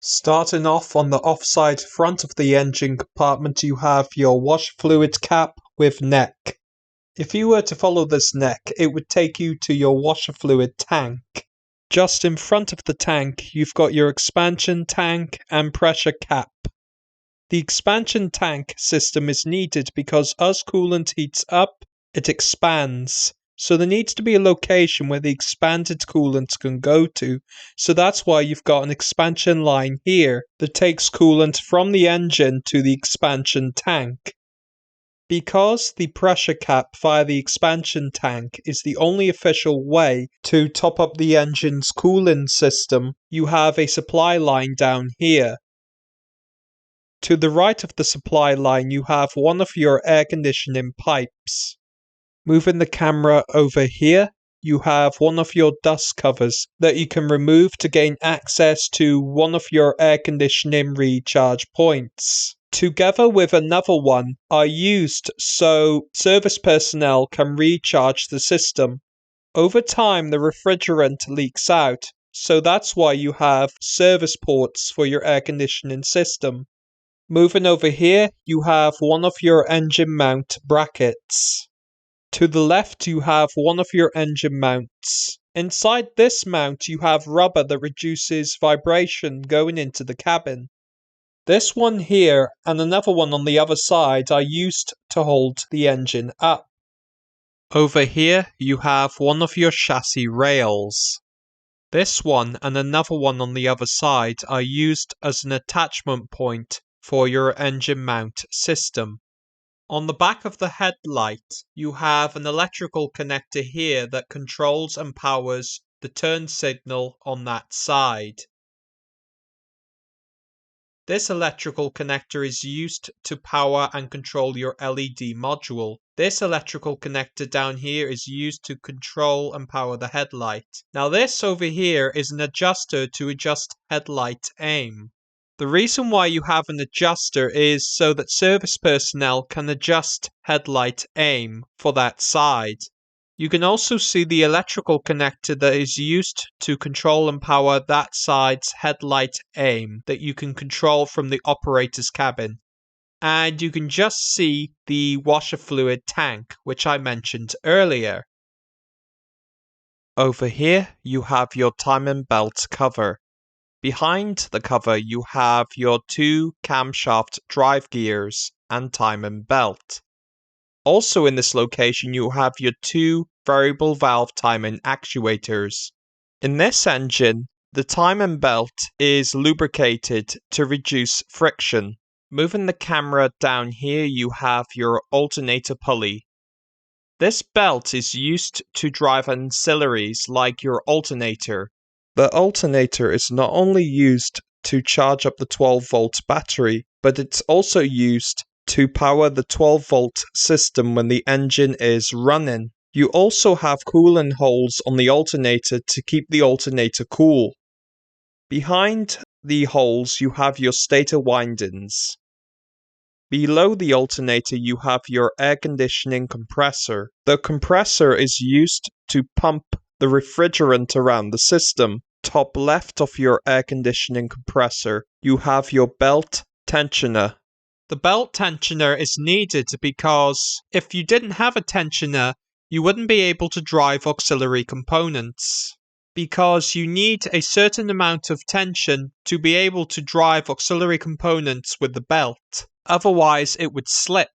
Starting off on the offside front of the engine compartment, you have your wash fluid cap with neck. If you were to follow this neck, it would take you to your washer fluid tank. Just in front of the tank, you've got your expansion tank and pressure cap. The expansion tank system is needed because as coolant heats up, it expands. So there needs to be a location where the expanded coolant can go to. So that's why you've got an expansion line here that takes coolant from the engine to the expansion tank. Because the pressure cap via the expansion tank is the only official way to top up the engine's cooling system, you have a supply line down here. To the right of the supply line, you have one of your air conditioning pipes. Moving the camera over here, you have one of your dust covers that you can remove to gain access to one of your air conditioning recharge points. Together with another one are used so service personnel can recharge the system. Over time, the refrigerant leaks out, so that's why you have service ports for your air conditioning system. Moving over here, you have one of your engine mount brackets. To the left, you have one of your engine mounts. Inside this mount, you have rubber that reduces vibration going into the cabin. This one here and another one on the other side are used to hold the engine up. Over here, you have one of your chassis rails. This one and another one on the other side are used as an attachment point for your engine mount system. On the back of the headlight, you have an electrical connector here that controls and powers the turn signal on that side. This electrical connector is used to power and control your LED module. This electrical connector down here is used to control and power the headlight. Now this over here is an adjuster to adjust headlight aim. The reason why you have an adjuster is so that service personnel can adjust headlight aim for that side. You can also see the electrical connector that is used to control and power that side's headlight aim that you can control from the operator's cabin. And you can just see the washer fluid tank, which I mentioned earlier. Over here, you have your timing belt cover. Behind the cover, you have your two camshaft drive gears and timing belt. Also in this location, you have your two variable valve timing actuators. In this engine, the timing belt is lubricated to reduce friction. Moving the camera down here, you have your alternator pulley. This belt is used to drive ancillaries like your alternator. The alternator is not only used to charge up the 12-volt battery, but it's also used to power the 12-volt system when the engine is running. You also have cooling holes on the alternator to keep the alternator cool. Behind the holes, you have your stator windings. Below the alternator, you have your air conditioning compressor. The compressor is used to pump the refrigerant around the system. Top left of your air conditioning compressor, you have your belt tensioner. The belt tensioner is needed because if you didn't have a tensioner, you wouldn't be able to drive auxiliary components. Because you need a certain amount of tension to be able to drive auxiliary components with the belt. Otherwise, it would slip.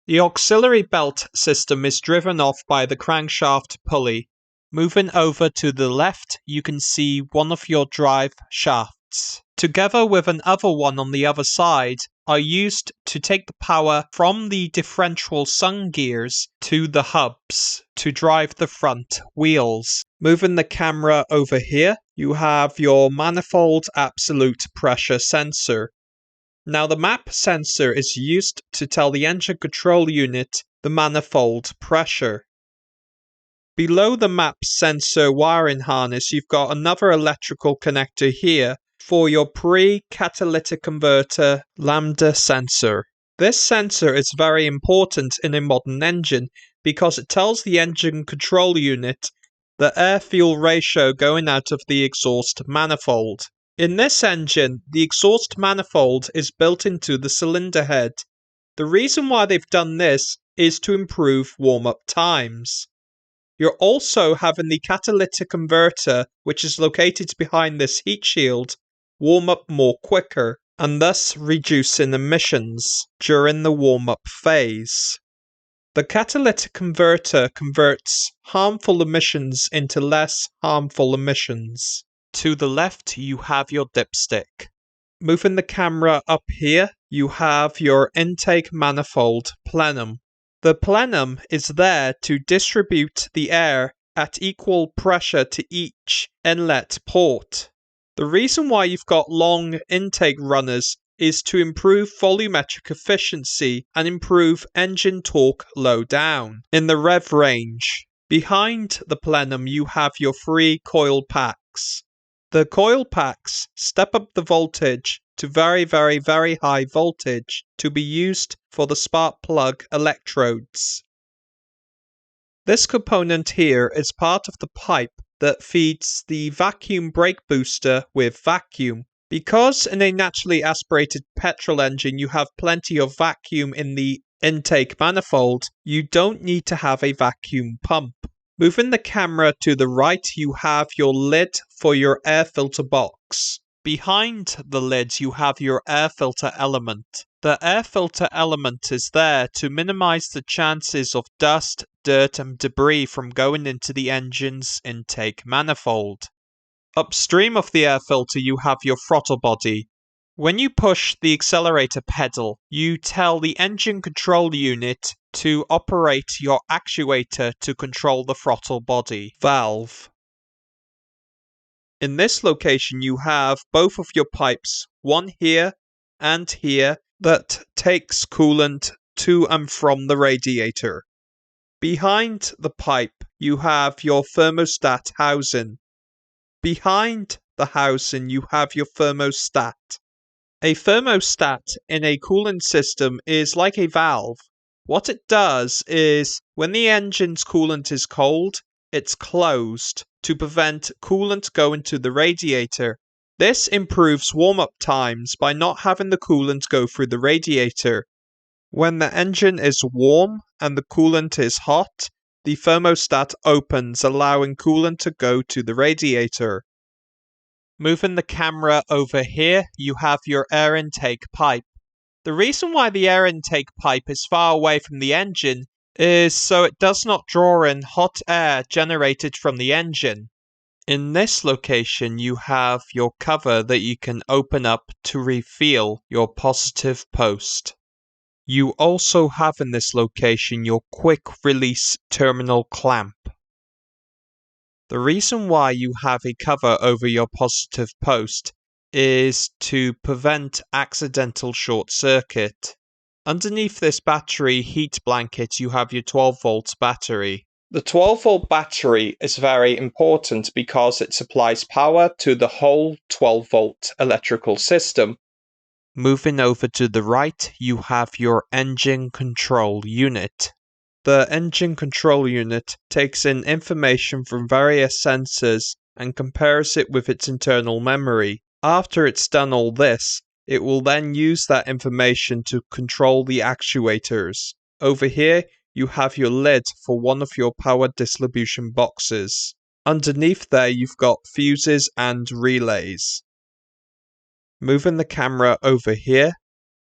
The auxiliary belt system is driven off by the crankshaft pulley. Moving over to the left, you can see one of your drive shafts. Together with another one on the other side, are used to take the power from the differential sun gears to the hubs to drive the front wheels. Moving the camera over here, you have your manifold absolute pressure sensor. Now the MAP sensor is used to tell the engine control unit the manifold pressure. Below the MAP sensor wiring harness, you've got another electrical connector here for your pre-catalytic converter lambda sensor. This sensor is very important in a modern engine because it tells the engine control unit the air-fuel ratio going out of the exhaust manifold. In this engine, the exhaust manifold is built into the cylinder head. The reason why they've done this is to improve warm-up times. You're also having the catalytic converter, which is located behind this heat shield, warm up more quicker, and thus reducing emissions during the warm-up phase. The catalytic converter converts harmful emissions into less harmful emissions. To the left, you have your dipstick. Moving the camera up here, you have your intake manifold plenum. The plenum is there to distribute the air at equal pressure to each inlet port. The reason why you've got long intake runners is to improve volumetric efficiency and improve engine torque low down in the rev range. Behind the plenum you have your 3 coil packs. The coil packs step up the voltage to very high voltage to be used for the spark plug electrodes. This component here is part of the pipe that feeds the vacuum brake booster with vacuum. Because in a naturally aspirated petrol engine you have plenty of vacuum in the intake manifold, you don't need to have a vacuum pump. Moving the camera to the right, you have your lid for your air filter box. Behind the lid, you have your air filter element. The air filter element is there to minimize the chances of dust, dirt, and debris from going into the engine's intake manifold. Upstream of the air filter, you have your throttle body. When you push the accelerator pedal, you tell the engine control unit to operate your actuator to control the throttle body valve. In this location, you have both of your pipes, one here and here, that takes coolant to and from the radiator. Behind the pipe, you have your thermostat housing. Behind the housing, you have your thermostat. A thermostat in a coolant system is like a valve. What it does is, when the engine's coolant is cold, it's closed to prevent coolant going to the radiator. This improves warm-up times by not having the coolant go through the radiator. When the engine is warm and the coolant is hot, the thermostat opens, allowing coolant to go to the radiator. Moving the camera over here, you have your air intake pipe. The reason why the air intake pipe is far away from the engine is so it does not draw in hot air generated from the engine. In this location, you have your cover that you can open up to reveal your positive post. You also have in this location your quick release terminal clamp. The reason why you have a cover over your positive post is to prevent accidental short circuit. Underneath this battery heat blanket you have your 12 volt battery. The 12 volt battery is very important because it supplies power to the whole 12 volt electrical system. Moving over to the right, you have your engine control unit. The engine control unit takes in information from various sensors and compares it with its internal memory. After it's done all this, it will then use that information to control the actuators. Over here, you have your lid for one of your power distribution boxes. Underneath there, you've got fuses and relays. Moving the camera over here,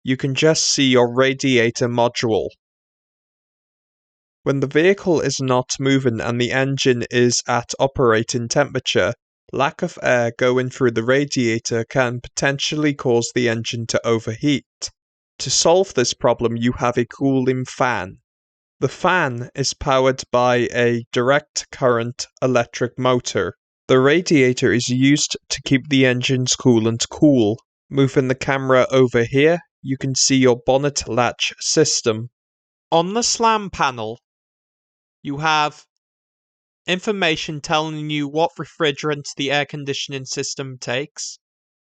you can just see your radiator module. When the vehicle is not moving and the engine is at operating temperature, lack of air going through the radiator can potentially cause the engine to overheat. To solve this problem, you have a cooling fan. The fan is powered by a direct current electric motor. The radiator is used to keep the engine's coolant cool. Moving the camera over here, you can see your bonnet latch system. On the slam panel, you have information telling you what refrigerant the air conditioning system takes.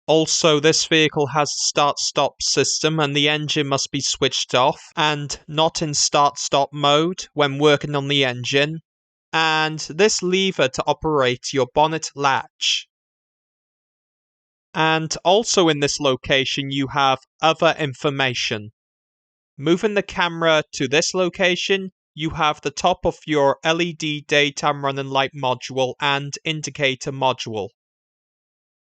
Also, this vehicle has a start-stop system and the engine must be switched off and not in start-stop mode when working on the engine. And this lever to operate your bonnet latch. And also in this location you have other information. Moving the camera to this location, you have the top of your LED daytime running light module and indicator module.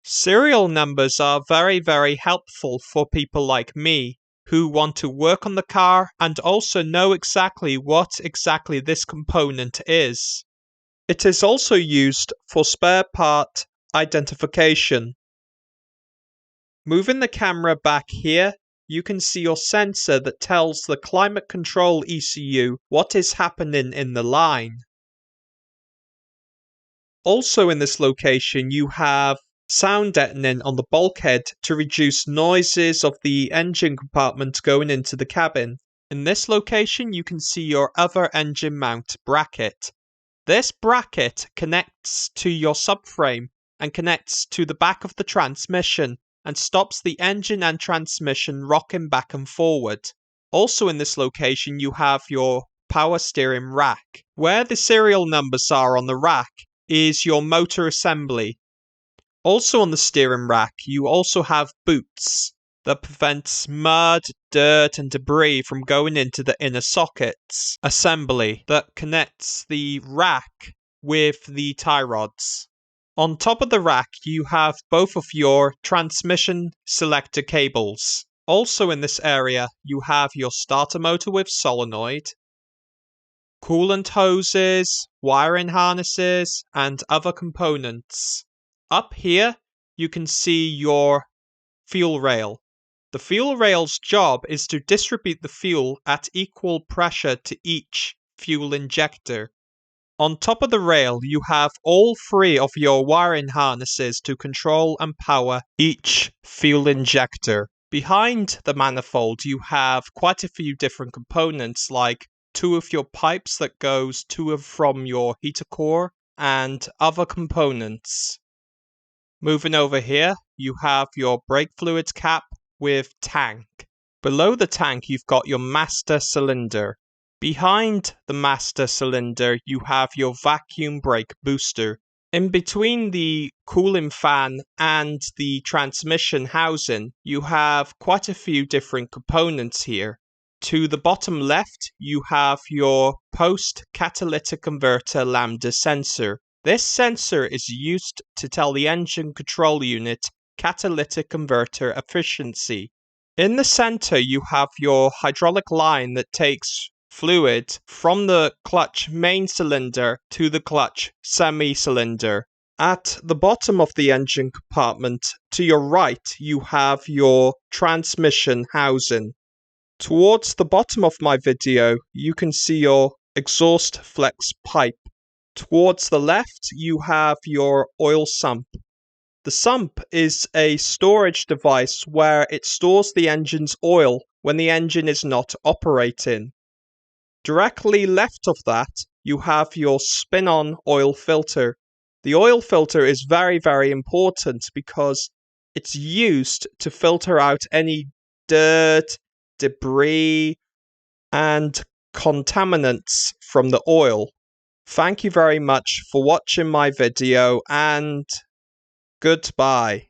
Serial numbers are very helpful for people like me who want to work on the car and also know exactly what exactly this component is. It is also used for spare part identification. Moving the camera back here, you can see your sensor that tells the climate control ECU what is happening in the line. Also in this location you have sound deadening on the bulkhead to reduce noises of the engine compartment going into the cabin. In this location you can see your other engine mount bracket. This bracket connects to your subframe and connects to the back of the transmission and stops the engine and transmission rocking back and forward. Also in this location you have your power steering rack. Where the serial numbers are on the rack is your motor assembly. Also on the steering rack you also have boots that prevents mud, dirt and debris from going into the inner sockets assembly that connects the rack with the tie rods. On top of the rack you have both of your transmission selector cables. Also in this area you have your starter motor with solenoid, coolant hoses, wiring harnesses and other components. Up here you can see your fuel rail. The fuel rail's job is to distribute the fuel at equal pressure to each fuel injector. On top of the rail, you have all three of your wiring harnesses to control and power each fuel injector. Behind the manifold, you have quite a few different components like two of your pipes that goes to and from your heater core and other components. Moving over here, you have your brake fluid cap with tank. Below the tank, you've got your master cylinder. Behind the master cylinder, you have your vacuum brake booster. In between the cooling fan and the transmission housing, you have quite a few different components here. To the bottom left, you have your post-catalytic converter lambda sensor. This sensor is used to tell the engine control unit catalytic converter efficiency. In the center, you have your hydraulic line that takes fluid from the clutch main cylinder to the clutch semi-cylinder. At the bottom of the engine compartment, to your right, you have your transmission housing. Towards the bottom of my video, you can see your exhaust flex pipe. Towards the left, you have your oil sump. The sump is a storage device where it stores the engine's oil when the engine is not operating. Directly left of that, you have your spin-on oil filter. The oil filter is very important because it's used to filter out any dirt, debris, and contaminants from the oil. Thank you very much for watching my video and goodbye.